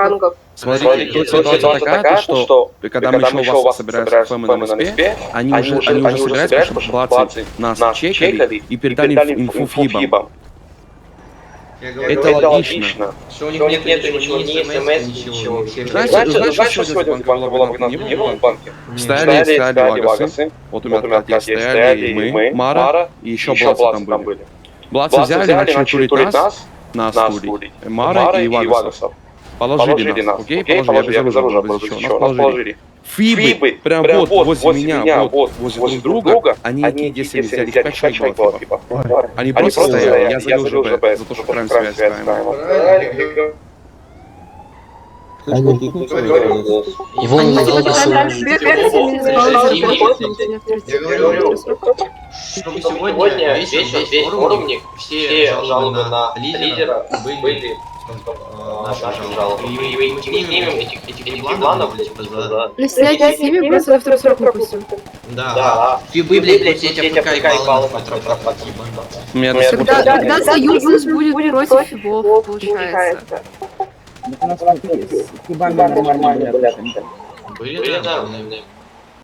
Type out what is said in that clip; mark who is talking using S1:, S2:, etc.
S1: рангов.
S2: Смотрите, тут ситуация такая, что когда мы еще у вас собираем ФМ на НСП, они уже собираются, потому что бацы нас чекали и передали инфу ФИБам. Это логично.
S3: Что у них нет ничего, ни смс, ничего.
S2: Знаешь, что сегодня банка была бы не в банке? Стояли Вагасы, вот у меня открытие стояли мы, Мара и еще Блацы там были. Блацы взяли, начали турить нас турить. Мара и Вагасов. Положили нас, окей? Положили, я без оружия был еще, нас положили. Фибы, прям вот возле меня, вот возле друг друга, они эти 10 взяли, 5 человек было фиба. Они просто стояли, я залил ЖБ за то, что прям связь ставим.
S3: Его
S1: Они
S3: надо
S1: типа там
S3: чтобы сегодня весь форумник, все жалобы на лидера были наши жалобы. И мы снимем этих планов, типа, за...
S1: Ну, снять с ними просто на второй срок выпустим.
S3: Да. Фибы, блядь, будут сеть АФК и баллы на
S1: Тогда союз наш будет против фибов, получается.
S4: У нас с фибами нормально были отношения.
S3: Были, да,